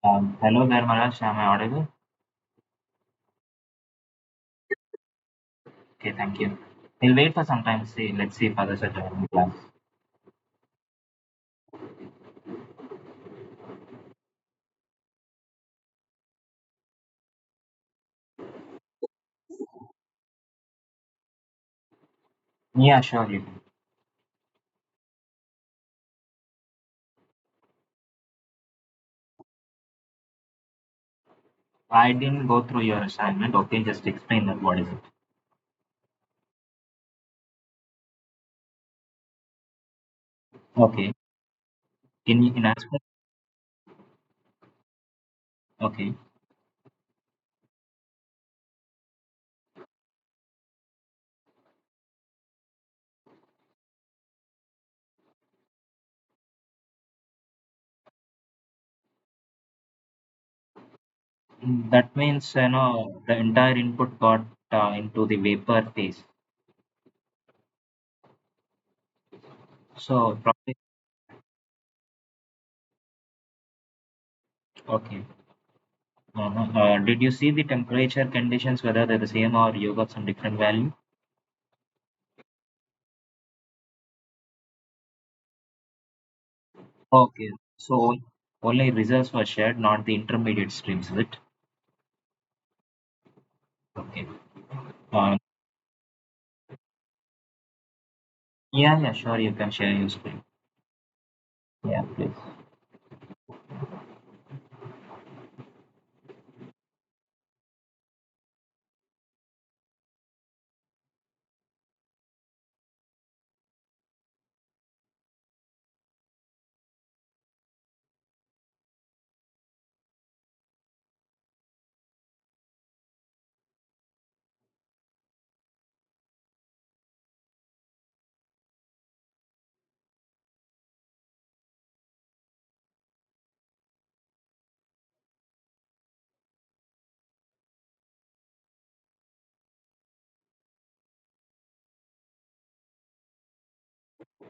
Hello there, Maharaj. Am I audible? Okay, thank you. We'll wait for some time. See, let's see if others are joining the class. Yeah, sure, you can. I didn't go through your assignment. Okay, just explain that. What is it? Okay. In Aspen? Okay. That means the entire input got into the vapor phase. So probably okay. Did you see the temperature conditions whether they're the same or you got some different value? Okay. So only results were shared, not the intermediate streams, is it? Okay. Uh, yeah, yeah, sure. You can share your screen. Yeah, please.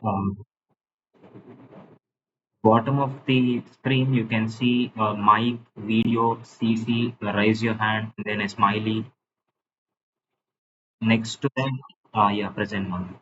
Um, Bottom of the screen, you can see mic, video, CC, raise your hand, then a smiley. Next to that, yeah, present one.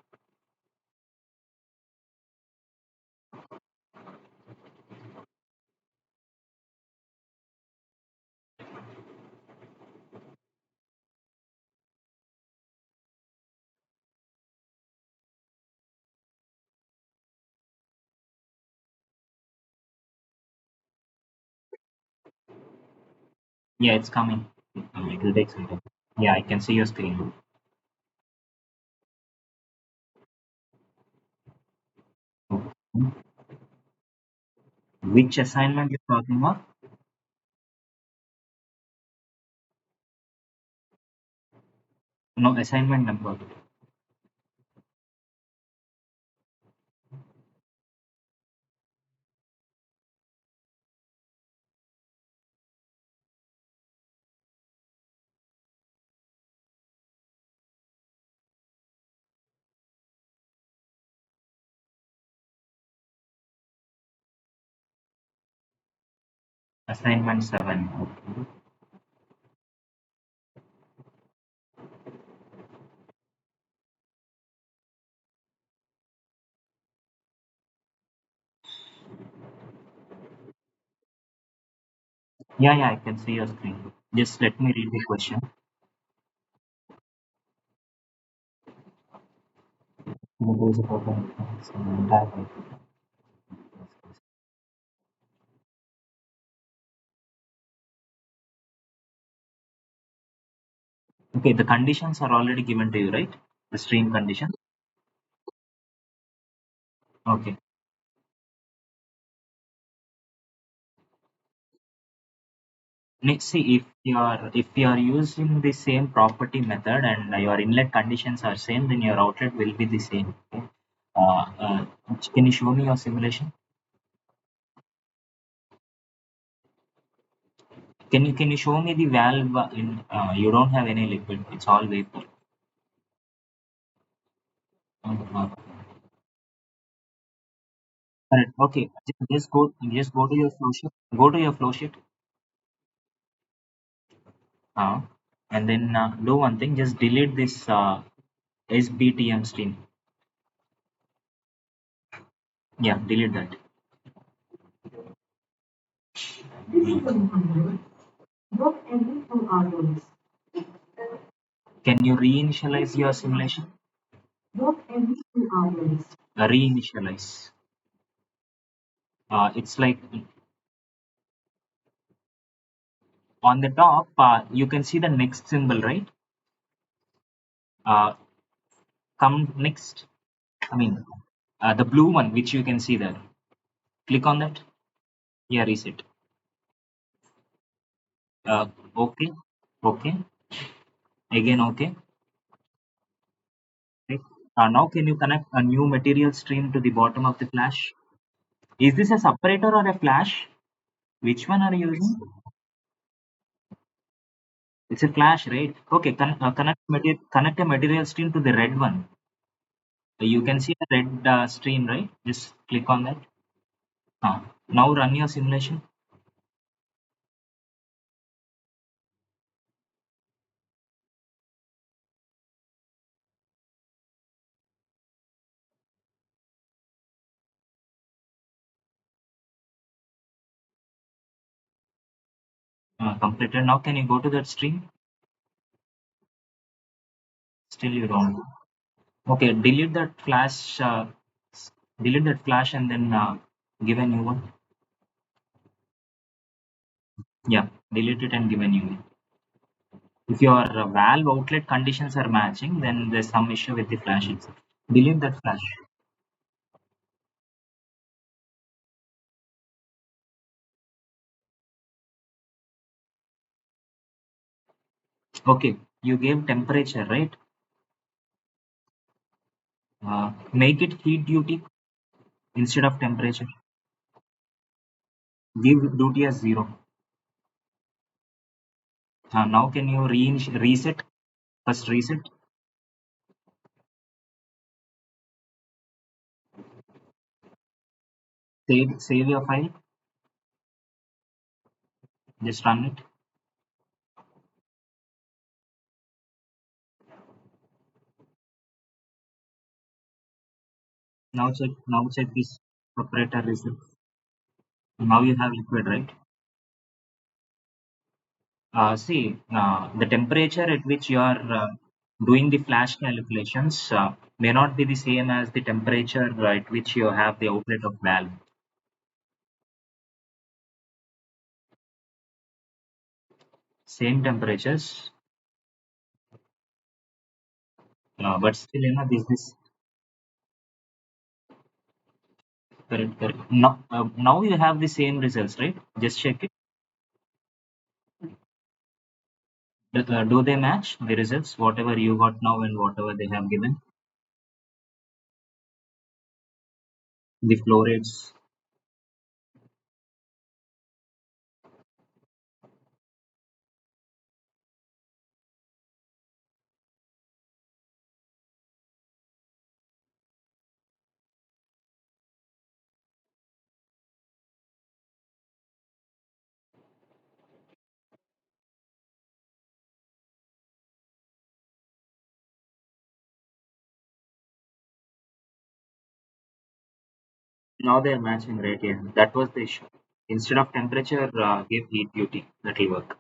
Yeah, it's coming. It will take some time. Yeah, I can see your screen. Okay. Which assignment you're talking about? No, assignment number. Assignment 7. Okay. Yeah, yeah, I can see your screen. Just let me read the question. There is a problem. Okay, the conditions are already given to you, right? The stream condition. Okay. Let's see if you are using the same property method and your inlet conditions are same, then your outlet will be the same. Okay? Uh, uh, can you show me your simulation? Can you show me the valve in? You don't have any liquid. It's all vapor. Uh, Correct. Okay. Just go to your flow sheet. Go to your flow sheet. Uh, and then do one thing, just delete this SBTM stream. Yeah, delete that. Work every 2 hours. Can you reinitialize your simulation? Work every 2 hours. Reinitialize. It's like on the top, you can see the next symbol, right? Uh, come next. I mean, the blue one, which you can see there. Click on that. Yeah, reset. Okay. Okay. Again, okay. Right. Now, can you connect a new material stream to the bottom of the flash? Is this a separator or a flash? Which one are you using? It's a flash, right? Okay, connect a material stream to the red one. You can see the red stream, right? Just click on that. Now run your simulation. Completed. Now can you go to that stream? Still you don't. Okay, delete that flash and then give a new one. Yeah, delete it and give a new one. If your valve outlet conditions are matching, then there's some issue with the flash itself. Delete that flash. Okay, you gave temperature, right? Make it heat duty instead of temperature. Give duty as 0. Now can you reset? First reset. Save your file. Just run it. Now check this separator result. Now you have liquid, right? See, the temperature at which you are doing the flash calculations may not be the same as the temperature at which you have the outlet of valve. Same temperatures, but still, this correct, correct. Now you have the same results, right? Just check it. Do they match the results? Whatever you got now and whatever they have given, the flow rates. Now they are matching, right? Yeah, that was the issue. Instead of temperature, give heat duty. That will work.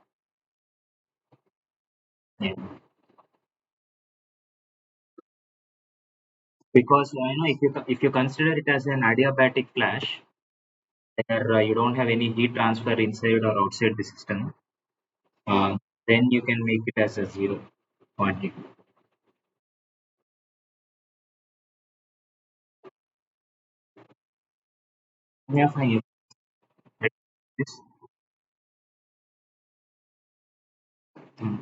Yeah. Because if you consider it as an adiabatic flash, where you don't have any heat transfer inside or outside the system, uh, then you can make it as a zero quantity. Yeah, fine. This, mm.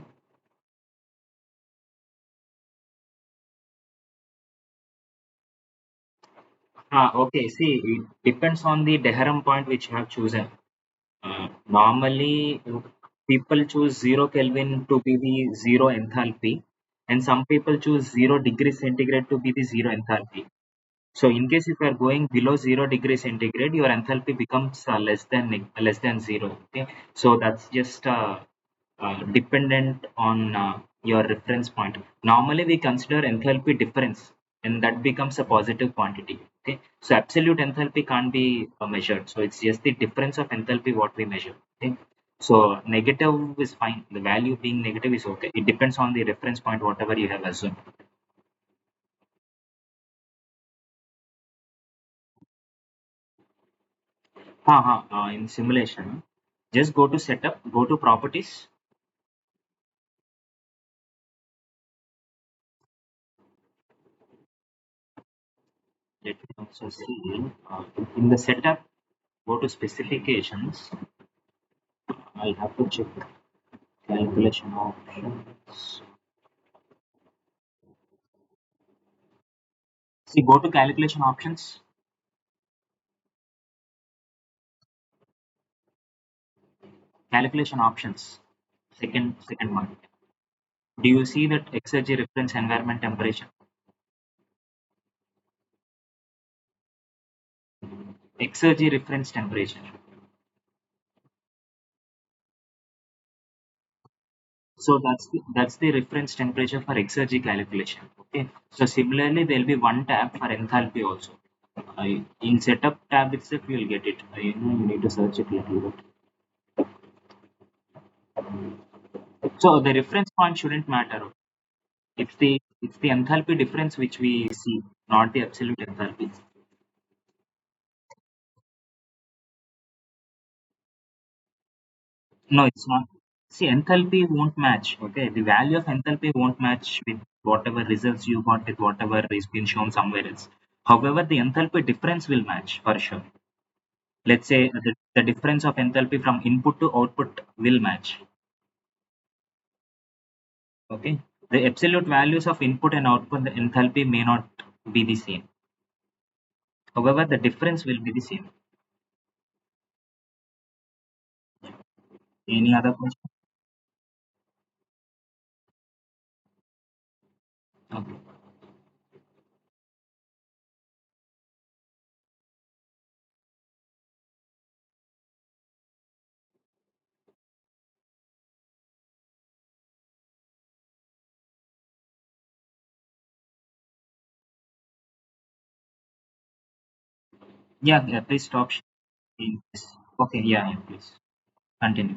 Okay, see, it depends on the Deharam point which you have chosen. Normally, people choose 0 Kelvin to be the zero enthalpy, and some people choose 0 degrees centigrade to be the zero enthalpy. So, in case if you are going below 0 degrees centigrade, your enthalpy becomes less than zero. Okay, so that's just dependent on your reference point. Normally, we consider enthalpy difference, and that becomes a positive quantity. Okay, so absolute enthalpy can't be measured. So it's just the difference of enthalpy what we measure. Okay, so negative is fine. The value being negative is okay. It depends on the reference point, whatever you have assumed. In simulation, just go to setup, go to properties. Let me also see. In the setup, go to specifications. I'll have to check calculation options. See, go to calculation options. Calculation options. Second one. Do you see that exergy reference environment temperature? Exergy reference temperature. So that's the reference temperature for exergy calculation. Okay. So similarly, there'll be one tab for enthalpy also. In setup tab itself, you'll get it. You need to search it a little bit. So the reference point shouldn't matter. It's the enthalpy difference which we see, not the absolute enthalpy. No, it's not. See, enthalpy won't match. Okay, the value of enthalpy won't match with whatever results you got with whatever is been shown somewhere else. However, the enthalpy difference will match for sure. Let's say the difference of enthalpy from input to output will match. Okay, the absolute values of input and output, the enthalpy may not be the same. However, the difference will be the same. Any other question? Okay. Yeah, please stop sharing this. Okay, yeah, please continue.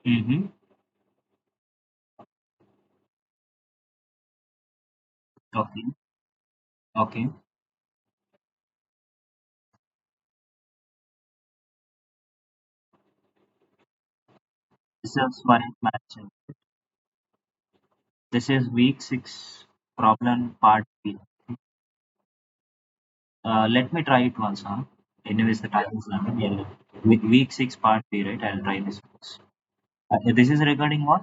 Mm-hmm. Okay, okay. This is one match. This is week 6 problem part B. Let me try it once, huh? Anyways, the time is done. Yeah. Week 6 part B, right? I'll try this once. This is regarding what?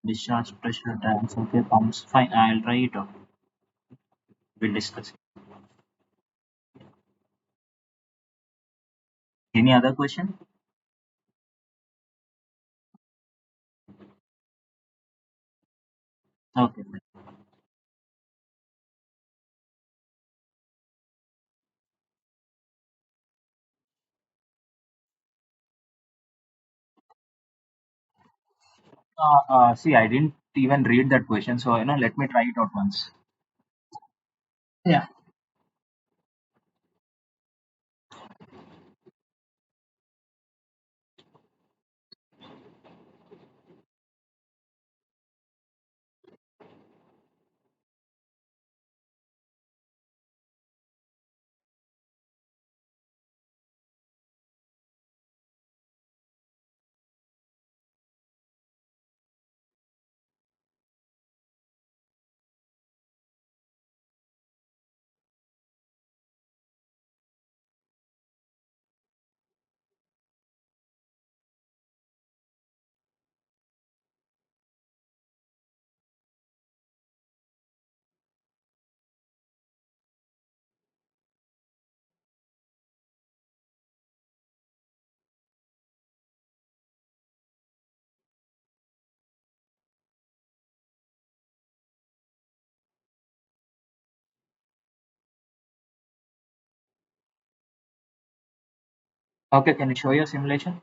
Discharge pressure tanks. Okay, pumps. Fine, I'll try it out. We'll discuss it. Any other question? Okay. See, I didn't even read that question, so let me try it out once. Yeah. Okay, can you show your simulation?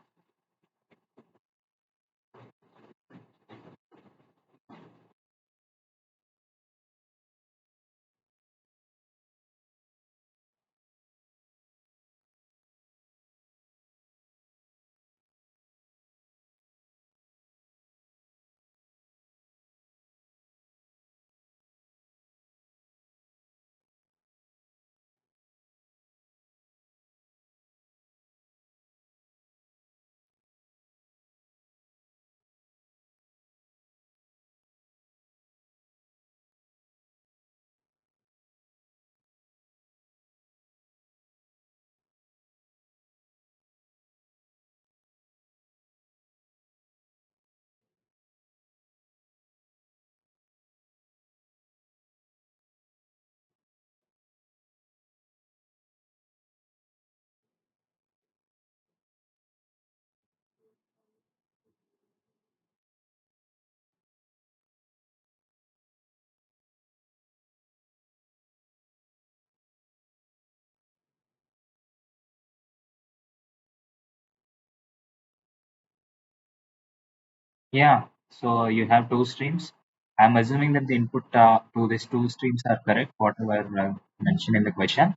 Yeah. So you have two streams. I'm assuming that the input to these two streams are correct, whatever mentioned in the question.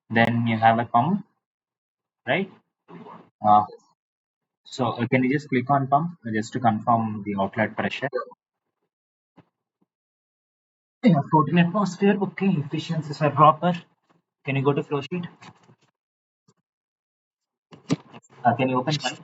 Then you have a pump, right? Uh, so can you just click on pump just to confirm the outlet pressure? Yeah, 14 atmosphere. Okay, efficiencies are proper. Can you go to flow sheet? Can you open pipe?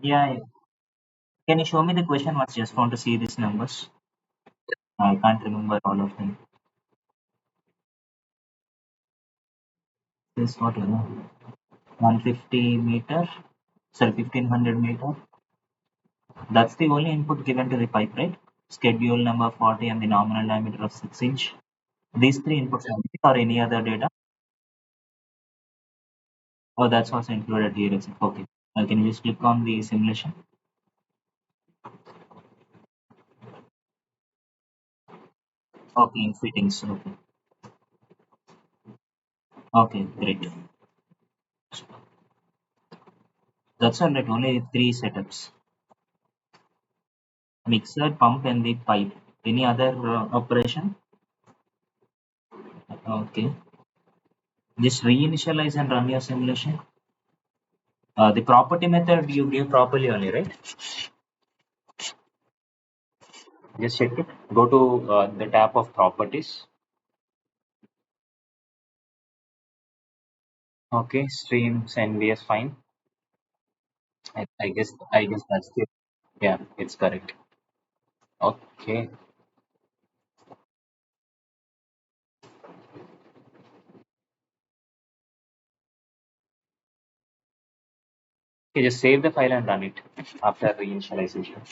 Yeah, yeah. Can you show me the question? I just want to see these numbers. I can't remember all of them. This what 150 meter, sorry, 1500 meter. That's the only input given to the pipe, right? Schedule number 40 and the nominal diameter of 6 inch. These three inputs or any other data? Oh, that's also included here. Okay. Can you just click on the simulation? Okay, in fittings. Okay. Okay, great. That's all right. Only three setups: mixer, pump, and the pipe. Any other operation? Okay. Just reinitialize and run your simulation. The property method you gave properly only, right? Just check it. Go to the tab of properties. Okay, streams NVS fine. I guess that's it. Yeah, it's correct. Okay. Okay, just save the file and run it after reinitialization.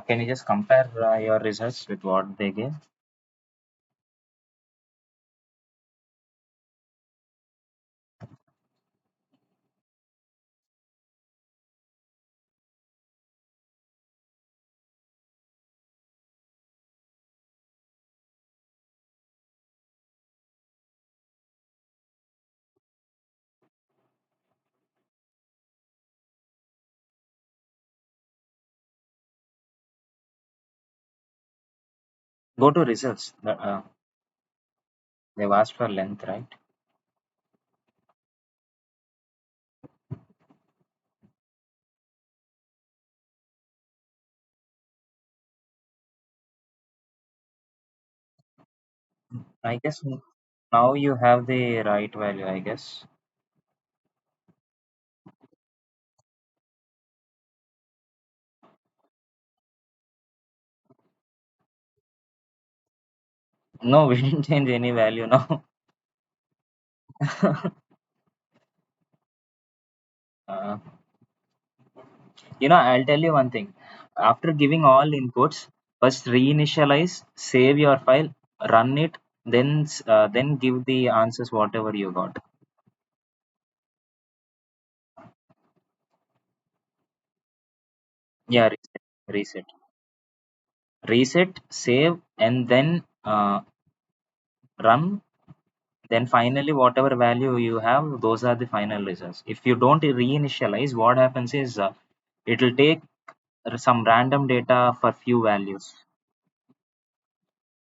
Can you just compare your results with what they gave? Go to results. They've asked for length, right? I guess now you have the right value, I guess. No, we didn't change any value now. Uh, I'll tell you one thing. After giving all inputs, first reinitialize, save your file, run it, then give the answers whatever you got. Yeah, reset, save, and then run. Then finally, whatever value you have, those are the final results. If you don't reinitialize, what happens is it will take some random data for few values.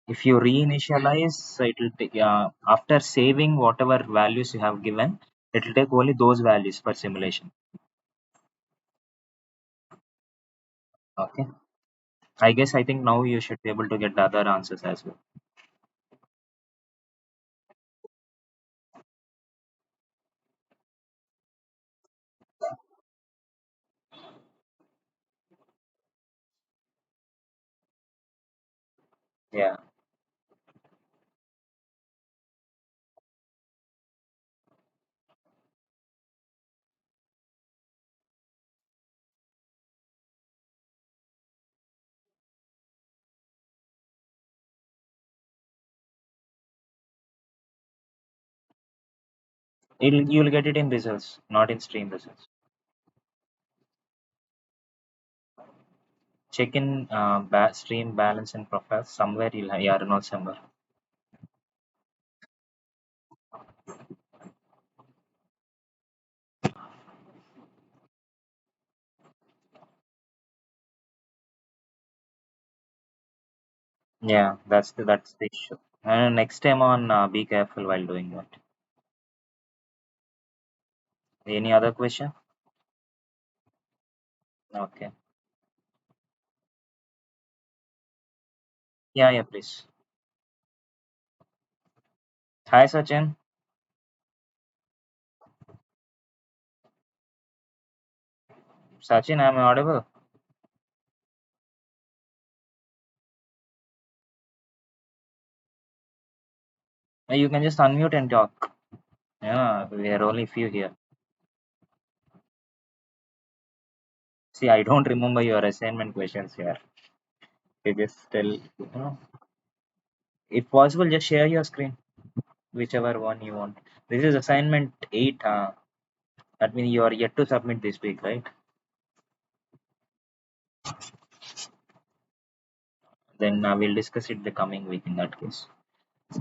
If you reinitialize, it will take after saving whatever values you have given, it will take only those values for simulation. Okay. I think now you should be able to get the other answers as well. Yeah. You'll get it in results, not in stream results. Check in stream balance and profile. Somewhere you'll have, yeah, not somewhere. Yeah, that's the issue. Next time on, be careful while doing that. Any other question? Okay. Yeah, yeah, please. Hi, Sachin. Sachin, am I audible? You can just unmute and talk. Yeah, we are only few here. See, I don't remember your assignment questions here. You just if possible, just share your screen, whichever one you want. This is assignment 8. That means you are yet to submit this week, right? Then we'll discuss it the coming week in that case.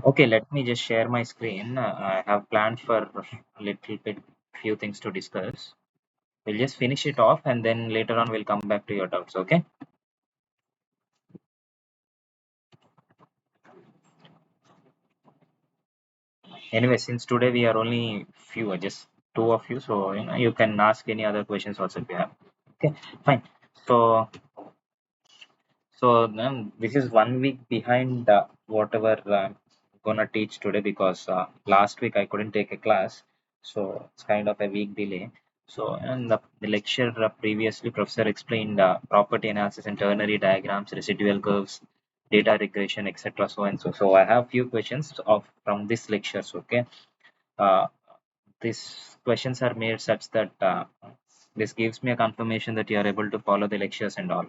Okay, let me just share my screen. I have planned for a little bit few things to discuss. We'll just finish it off and then later on we'll come back to your doubts, okay? Anyway, since today we are only few, just two of you, so you can ask any other questions also if you have. Okay, fine. So this is 1 week behind whatever I'm gonna teach today because last week I couldn't take a class, so it's kind of a week delay. So and the lecture previously professor explained property analysis and ternary diagrams, residual curves, data regression, etc. So and so. So I have few questions of from this lectures. Okay, uh, these questions are made such that this gives me a confirmation that you are able to follow the lectures and all.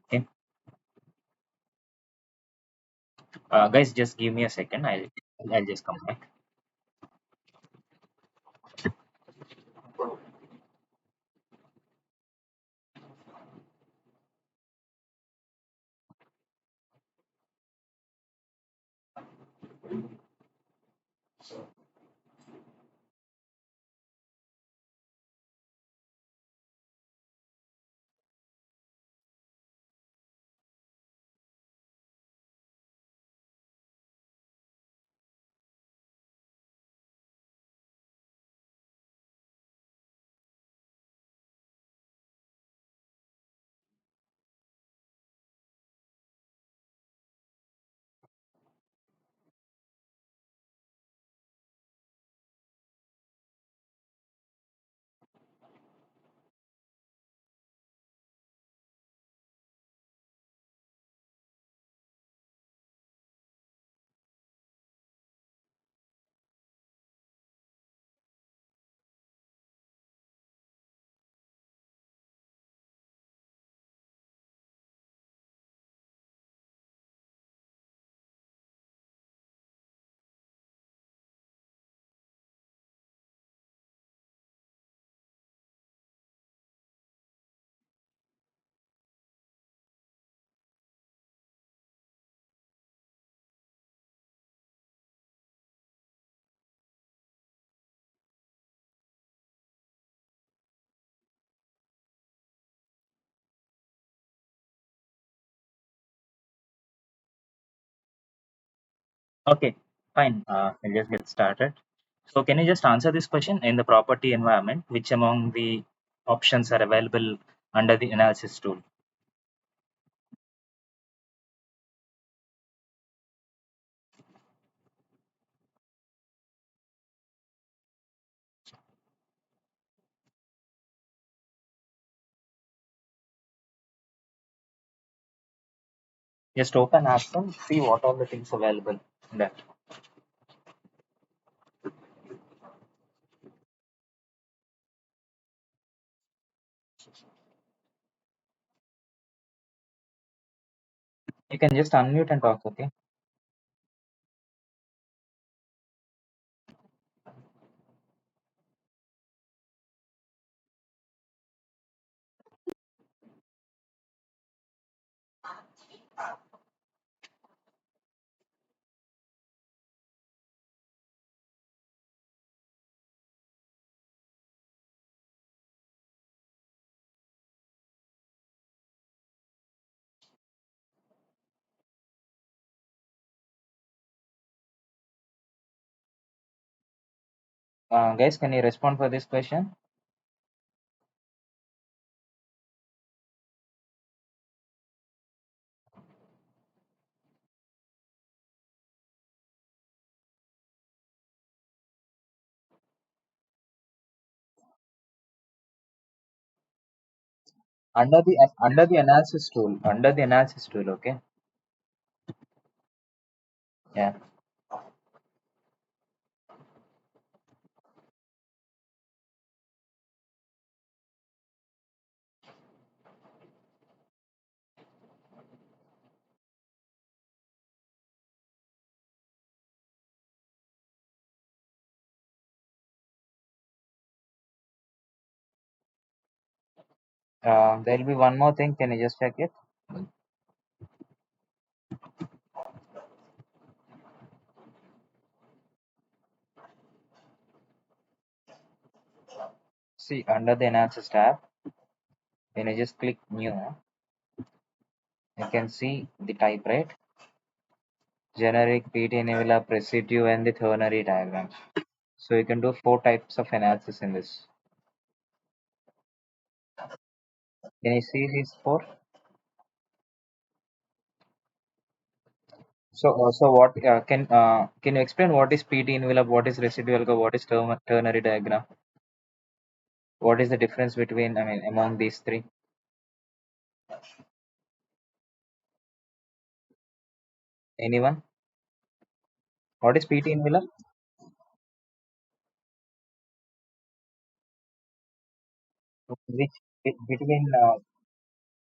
Okay. Guys, just give me a second. I'll just come back. Okay, fine. We'll just get started. So, can you just answer this question in the property environment? Which among the options are available under the analysis tool? Just open Aspen, see what are the things available in that. You can just unmute and talk, okay? Guys, can you respond for this question? Under the analysis tool, okay? Yeah. There'll be one more thing. Can you just check it? See, under the analysis tab, when you just click new, you can see the type, right? Generic, PT envelope, residue, and the ternary diagram. So you can do four types of analysis in this. Can you see these four? So what can you explain what is PT envelope, what is residual curve, what is ternary diagram? What is the difference between, I mean, among these three? Anyone? What is PT envelope? Which between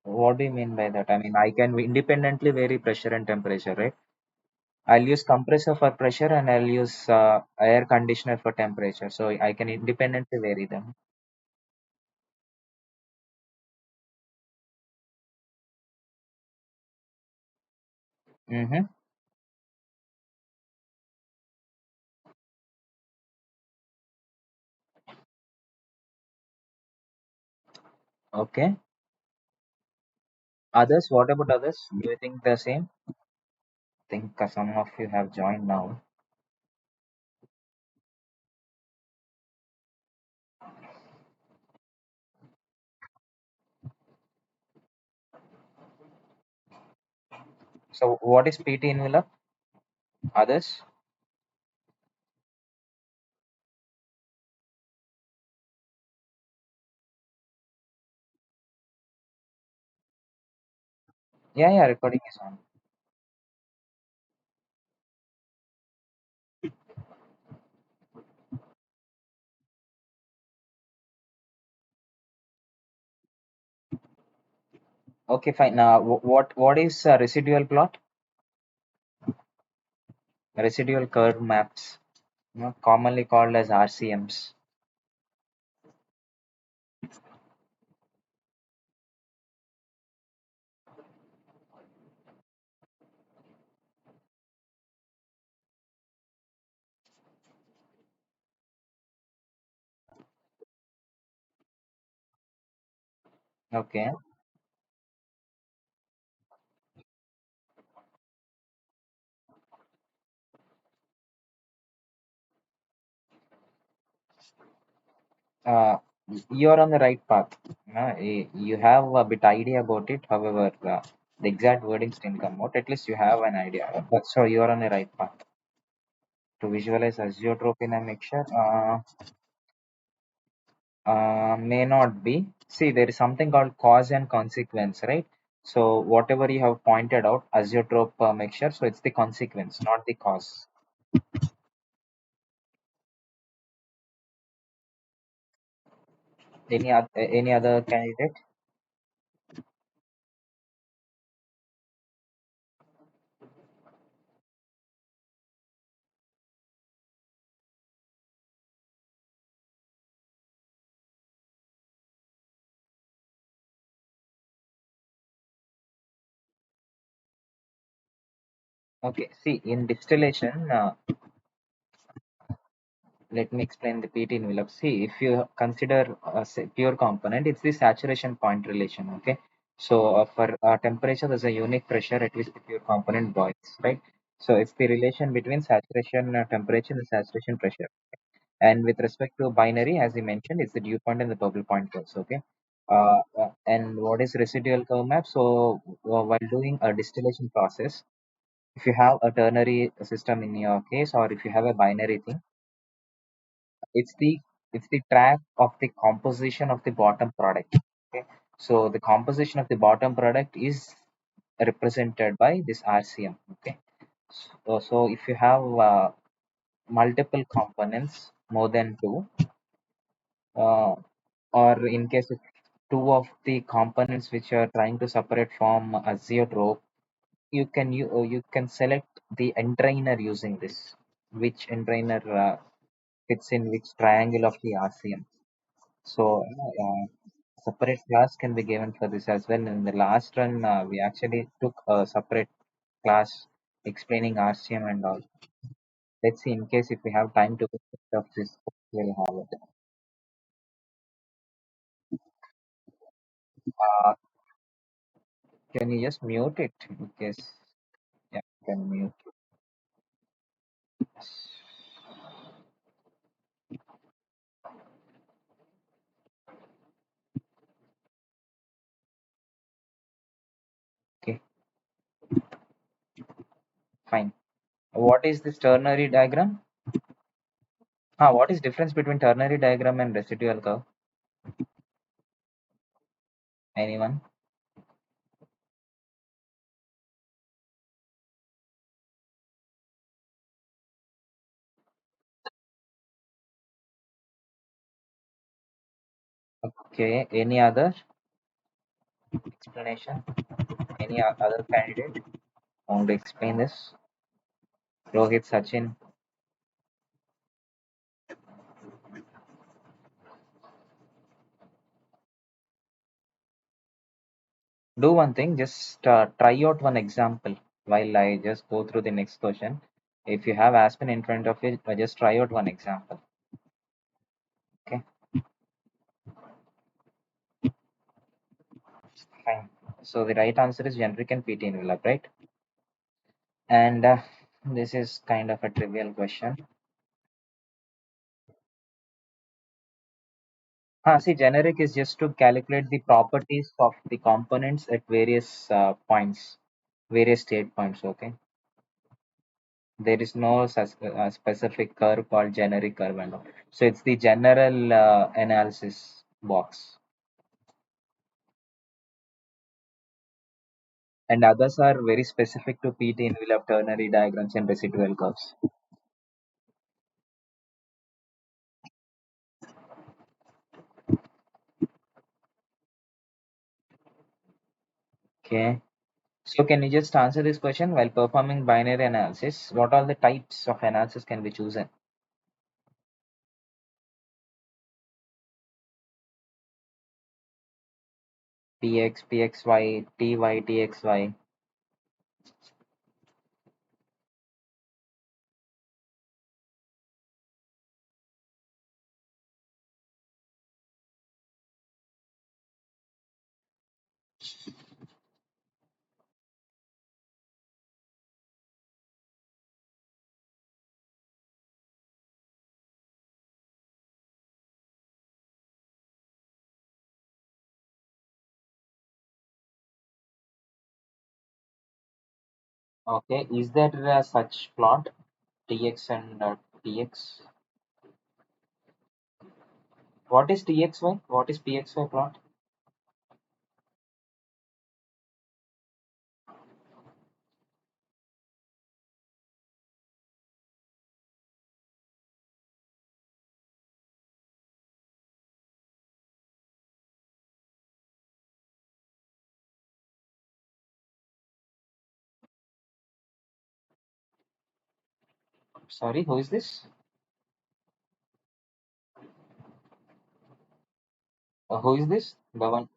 what do you mean by that? I mean, I can independently vary pressure and temperature, right? I'll use compressor for pressure and I'll use air conditioner for temperature. So I can independently vary them. Mm-hmm. Okay. Others, what about others? Do you think the same? Think some of you have joined now. So what is PT envelope? Others? Yeah, yeah, recording is on. Okay, fine. Now, what is residual plot? Residual curve maps, commonly called as RCMs. Okay. Uh, you're on the right path. You have a bit idea about it. However, the exact wordings didn't come out. At least you have an idea. But so you're on the right path to visualize azeotrope in a mixture. May not be. See, there is something called cause and consequence, right? So whatever you have pointed out, azeotrope mixture. So it's the consequence, not the cause. Any other candidate? Okay. See, in distillation, let me explain the PT envelope. See, if you consider a pure component, it's the saturation point relation. Okay. So for temperature, there's a unique pressure at which the pure component boils, right? So it's the relation between saturation temperature and saturation pressure. And with respect to binary, as you mentioned, it's the dew point and the bubble point curves. Okay. And what is residual curve map? So while doing a distillation process, if you have a ternary system in your case, or if you have a binary thing, it's the it's the track of the composition of the bottom product. Okay, so the composition of the bottom product is represented by this RCM. Okay, so if you have multiple components, more than two, uh, or in case if two of the components which you are trying to separate from a zerotrope, you can select the entrainer using this, which entrainer fits in which triangle of the RCM. So separate class can be given for this as well. In the last run, we actually took a separate class explaining RCM and all. Let's see, in case if we have time to of this, we'll have it. Uh, can you just mute it? In case, yeah, you can mute. Okay, fine. What is this ternary diagram? What is difference between ternary diagram and residual curve? Anyone? Okay, any other explanation? Any other candidate want to explain this? Rohit, Sachin, do one thing, just try out one example while I just go through the next question. If you have Aspen in front of you, just try out one example. Okay, fine. So the right answer is generic and PT envelope, right? And this is kind of a trivial question. See, generic is just to calculate the properties of the components at various points, various state points. Okay, there is no such, specific curve called generic curve and all. So it's the general analysis box. And others are very specific to PT envelope ternary diagrams and residual curves. Okay. So can you just answer this question while performing binary analysis? What are the types of analysis can be chosen? PX, PXY, TY, TXY. Okay, is there such plot Tx and Tx? What is Txy? What is Pxy plot? Sorry, who is this? Who is this? The one.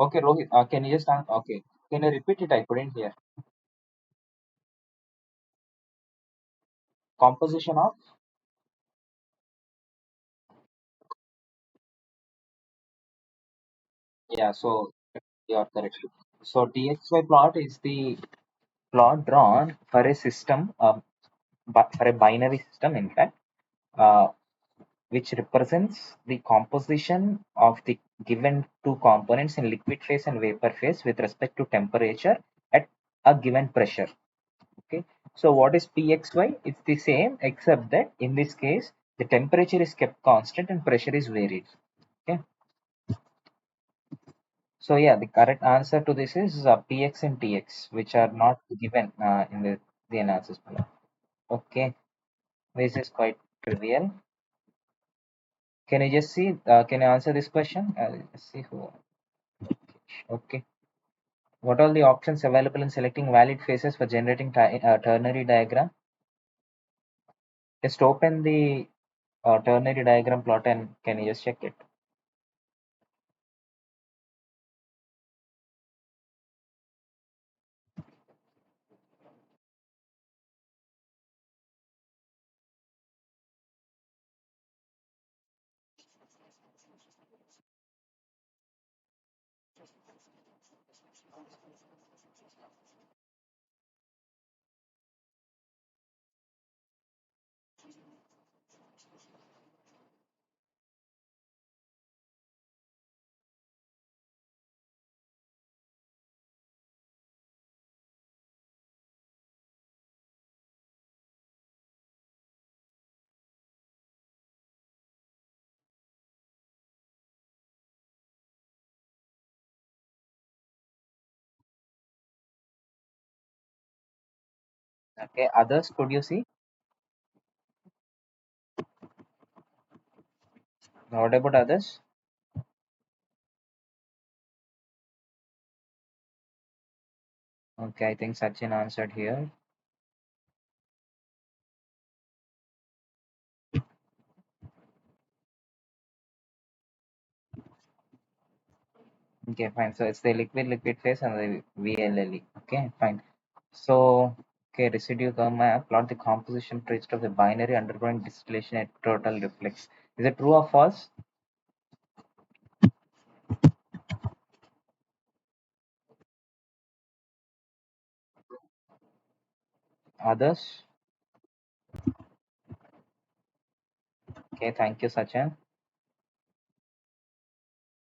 Okay, Rohit. Can you just okay? Can you repeat it? I couldn't hear. Composition of. Yeah. So you are correct. So Txy plot is the plot drawn for a system, for a binary system, in fact, uh, which represents the composition of the given two components in liquid phase and vapor phase with respect to temperature at a given pressure. Okay. So what is Pxy? It's the same except that in this case the temperature is kept constant and pressure is varied. Okay. So yeah, the correct answer to this is Px and Tx, which are not given in the analysis below. Okay, this is quite trivial. Can you just see? Can you answer this question? Let's see who. Okay. What are the options available in selecting valid phases for generating ternary diagram? Just open the ternary diagram plot and can you just check it? Okay, others, could you see? What about others? Okay, I think Sachin answered here. Okay, fine. So it's the liquid phase and the VLLE. Okay, fine. So, okay, residue curve map, plot the composition traits of the binary undergoing distillation at total reflex. Is it true or false? Others? Okay, thank you, Sachin.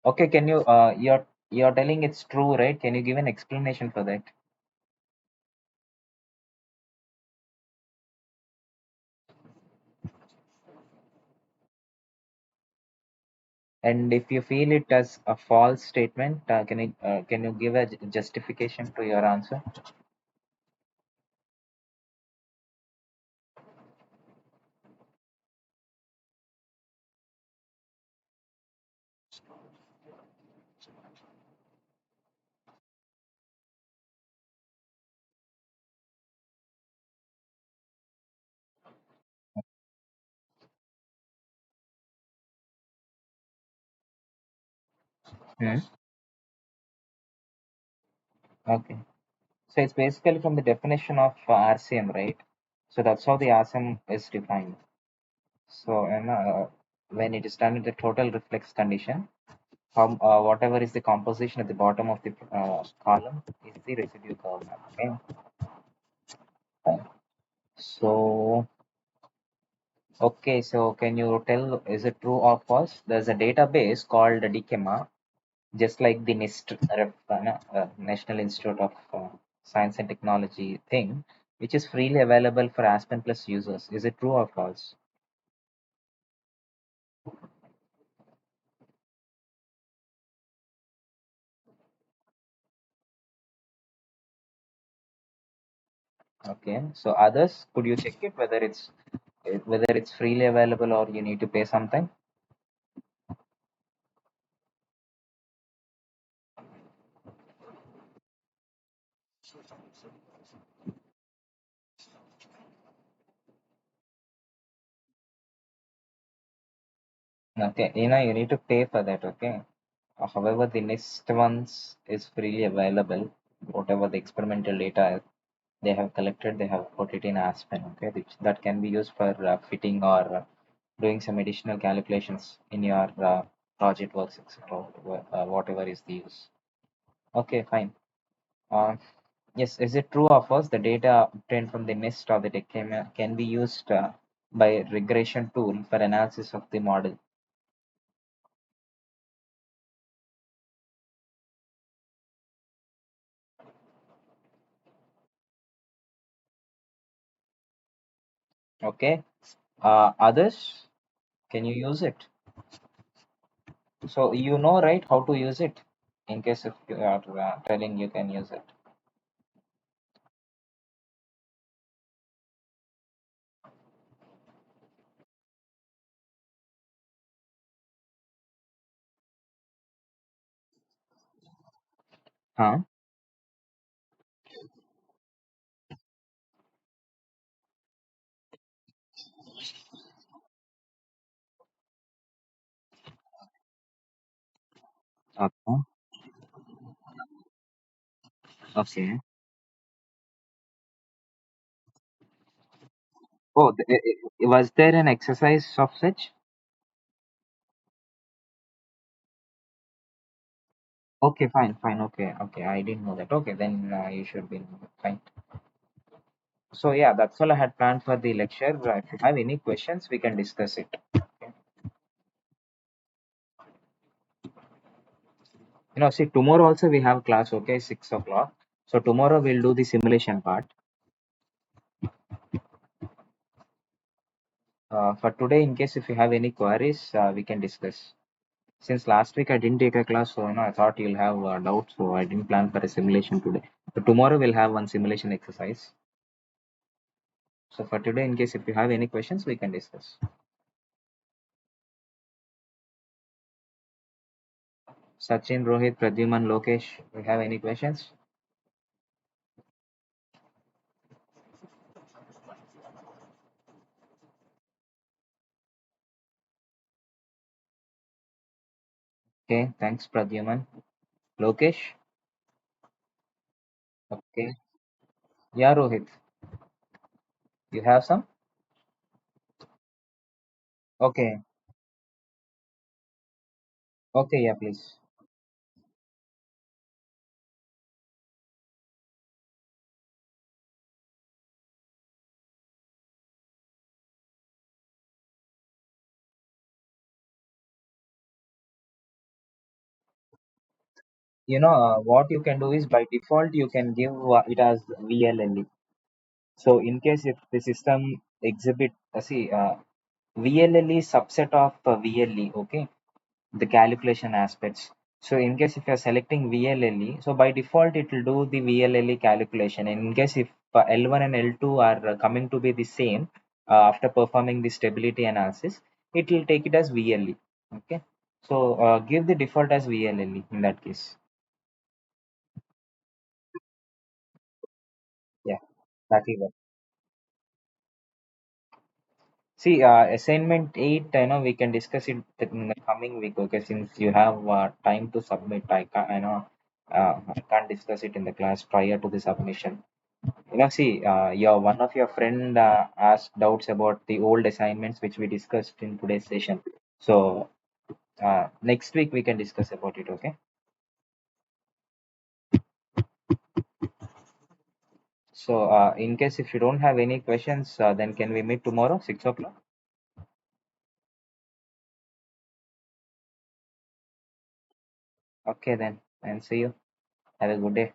Okay, can you you're telling it's true, right? Can you give an explanation for that? And if you feel it as a false statement, can you give a justification to your answer? Hmm? Okay. So it's basically from the definition of RCM, right? So that's how the RCM is defined. So when it is done in the total reflex condition, whatever is the composition at the bottom of the column is the residue curve map. Okay. Fine. So okay, so can you tell, is it true or false? There's a database called DKMA, just like the NIST, National Institute of science and technology thing, which is freely available for Aspen Plus users. Is it true or false? Okay. So others, could you check it whether it's freely available or you need to pay something? Okay. You need to pay for that. Okay. However, the next ones is freely available. Whatever the experimental data they have collected, they have put it in Aspen. Okay, which that can be used for fitting or doing some additional calculations in your project works, etc. Whatever is the use. Okay, fine. Uh, yes, is it true or false? The data obtained from the nest or the can be used by regression tool for analysis of the model. Okay. Others, can you use it? So you know, right, how to use it in case if you are telling you can use it. Huh? Okay. Okay. Oh, was there an exercise of such? Okay, fine, fine. Okay, okay. I didn't know that. Okay, then you should be fine. So yeah, that's all I had planned for the lecture. If you have any questions, we can discuss it. Okay. See, tomorrow also we have class. Okay, 6 o'clock. So tomorrow we'll do the simulation part. For today, in case if you have any queries, we can discuss. Since last week I didn't take a class, so I thought you'll have doubts, so I didn't plan for a simulation today. But tomorrow we'll have one simulation exercise. So for today, in case if you have any questions, we can discuss. Sachin, Rohit, Pradyuman, Lokesh, we have any questions? Okay, thanks, Pradyuman. Lokesh? Okay. Yeah, Rohit, you have some? Okay. Okay, yeah, please. What you can do is by default, you can give it as VLLE. So in case if the system exhibit, VLLE subset of VLE, okay, the calculation aspects. So in case if you're selecting VLLE, so by default it will do the VLLE calculation. And in case if L1 and L2 are coming to be the same after performing the stability analysis, it will take it as VLE. Okay. So give the default as VLLE in that case. Yeah, that will work. See, assignment 8, we can discuss it in the coming week. Okay, since you have time to submit, I can't discuss it in the class prior to the submission. See, one of your friend asked doubts about the old assignments which we discussed in today's session. So next week we can discuss about it. Okay. So in case if you don't have any questions, then can we meet tomorrow 6 o'clock? Okay then, and see you. Have a good day.